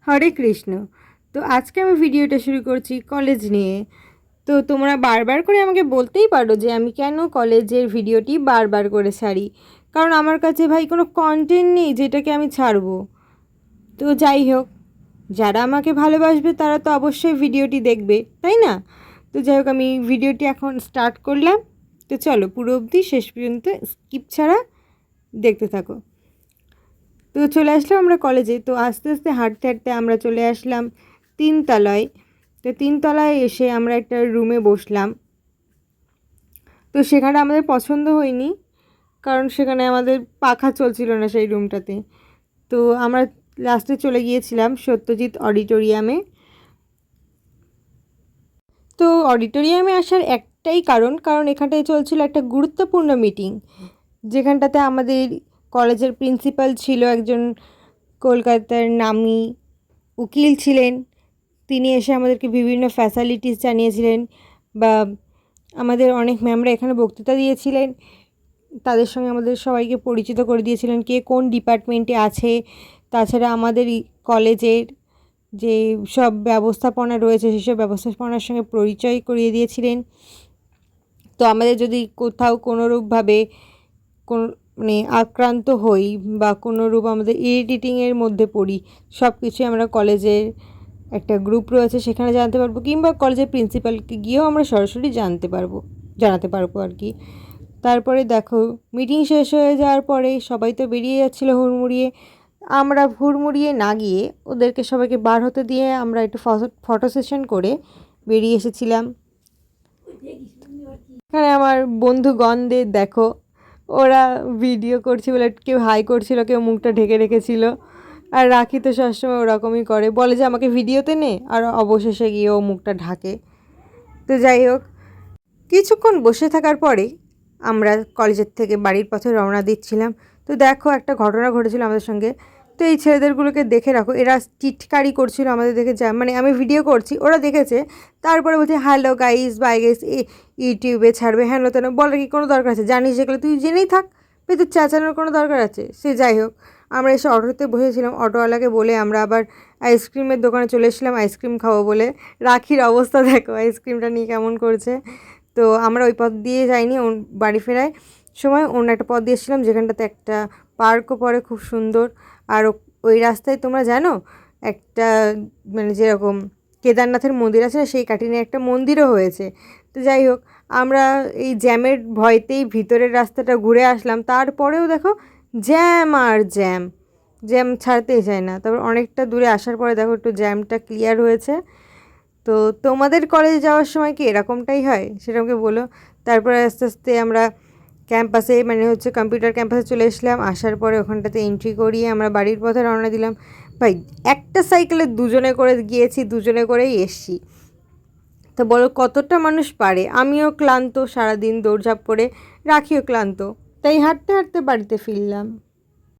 হরে কৃষ্ণ। তো আজকে আমি ভিডিওটা শুরু করছি কলেজ নিয়ে। তো তোমরা বারবার করে আমাকে বলতেই পারো যে আমি কেন কলেজের ভিডিওটি বারবার করে ছাড়ি, কারণ আমার কাছে ভাই কোনো কন্টেন্ট নেই যেটাকে আমি ছাড়বো। তো যাই হোক, যারা আমাকে ভালোবাসবে তারা তো অবশ্যই ভিডিওটি দেখবে, তাই না? তো যাই হোক, আমি ভিডিওটি এখন স্টার্ট করলাম। তো চলো পুরো অবধি শেষ পর্যন্ত স্কিপ ছাড়া দেখতে থাকো। তো চলে আসলাম আমরা কলেজে। তো আস্তে আস্তে হাঁটতে হাঁটতে আমরা চলে আসলাম তিনতলায়। তো তিনতলায় এসে আমরা একটা রুমে বসলাম। তো সেখানে আমাদের পছন্দ হয়নি, কারণ সেখানে আমাদের পাখা চলছিল না সেই রুমটাতে। তো আমরা লাস্টে চলে গিয়েছিলাম সত্যজিৎ অডিটোরিয়ামে। তো অডিটোরিয়ামে আসার একটাই কারণ এখানটায় চলছিল একটা গুরুত্বপূর্ণ মিটিং, যেখানটাতে আমাদের কলেজের প্রিন্সিপাল ছিল একজন কলকাতার নামী উকিল ছিলেন। তিনি এসে আমাদেরকে বিভিন্ন ফ্যাসিলিটিস জানিয়েছিলেন, বা আমাদের অনেক ম্যামরা এখানে বক্তৃতা দিয়েছিলেন। তাদের সঙ্গে আমাদের সবাইকে পরিচিত করে দিয়েছিলেন কে কোন ডিপার্টমেন্টে আছে। তাছাড়া আমাদের কলেজের যে সব ব্যবস্থাপনা রয়েছে সেসব ব্যবস্থাপনার সঙ্গে পরিচয় করিয়ে দিয়েছিলেন। তো আমাদের যদি কোথাও কোনোরূপভাবে কোন মানে আক্রান্ত হই বা কোনোরূপ আমাদের ইরিটেটিংয়ের মধ্যে পড়ি, সব কিছুই আমরা কলেজের একটা গ্রুপ রয়েছে সেখানে জানতে পারবো, কিংবা কলেজের প্রিন্সিপালকে গিয়েও আমরা সরাসরি জানাতে পারবো আর কি। তারপরে দেখো, মিটিং শেষ হয়ে যাওয়ার পরে সবাই তো বেরিয়ে যাচ্ছিলো হুড়মুড়িয়ে। আমরা হুড়মুড়িয়ে না গিয়ে ওদেরকে সবাইকে বার হতে দিয়ে আমরা একটু ফটো সেশন করে বেরিয়ে এসেছিলাম। এখানে আমার বন্ধুগণদের দেখো, ওরা ভিডিও করছে বলে কেউ হাই করছিল, কেউ মুখটা ঢেকে রেখেছিল। আর রাখি তো সবসময় ওরকমই করে, বলে যে আমাকে ভিডিওতে নে, আর অবশেষে গিয়ে ও মুখটা ঢাকে। তো যাই হোক, কিছুক্ষণ বসে থাকার পরে আমরা কলেজের থেকে বাড়ির পথে রওনা দিচ্ছিলাম। তো দেখো, একটা ঘটনা ঘটেছিল আমাদের সঙ্গে। তো এই ছেলেদেরগুলোকে দেখে রাখো, এরা টিটকারি করছিল আমাদের দেখে, যা মানে আমি ভিডিও করছি ওরা দেখেছে। তারপরে বলছে হ্যালো গাইস, বাই গাইস, ইউটিউবে ছাড়বে, হ্যাঁ তেন। বলার কি কোনো দরকার আছে? জানিস যেগুলো তুই জেনেই থাক, তোর চেঁচানোর কোনো দরকার আছে? সে যাই হোক, আমরা এসে অটোতে বসেছিলাম। অটোওয়ালাকে বলে আমরা আবার আইসক্রিমের দোকানে চলে এসেছিলাম আইসক্রিম খাবো বলে। রাখির অবস্থা দেখো, আইসক্রিমটা নিয়ে কেমন করছে। তো আমরা ওই পথ দিয়ে যাইনি, বাড়ি ফেরায় সময় অন্য একটা পথ দিয়ে এসেছিলাম, যেখানটাতে একটা পার্কও পড়ে খুব সুন্দর। আর ওই রাস্তায় তোমরা জানো একটা মানে যেরকম কেদারনাথের মন্দির আছে না, সেই কাটিনে একটা মন্দিরও হয়েছে। তো যাই হোক, আমরা এই জ্যামের ভয়তেই ভিতরের রাস্তাটা ঘুরে আসলাম। তারপরেও দেখো জ্যাম আর জ্যাম, জ্যাম ছাড়তেই চায় না। তারপর অনেকটা দূরে আসার পরে দেখো একটু জ্যামটা ক্লিয়ার হয়েছে। তো তোমাদের কলেজে যাওয়ার সময় কি এরকমটাই হয়? সেরকমকে বলো। তারপরে আস্তে আস্তে আমরা ক্যাম্পাসে মানে হচ্ছে কম্পিউটার ক্যাম্পাসে চলে এসলাম। আসার পরে ওখানটাতে এন্ট্রি করিয়ে আমরা বাড়ির পথে রওনা দিলাম। ভাই, একটা সাইকেলে দুজনে করে গিয়েছি, দুজনে করেই এসছি। তো বলো কতটা মানুষ পারে? আমিও ক্লান্ত, সারাদিন দৌড়ঝাঁপ করে, রাখিও ক্লান্ত, তাই হাঁটতে হাঁটতে বাড়িতে ফিরলাম।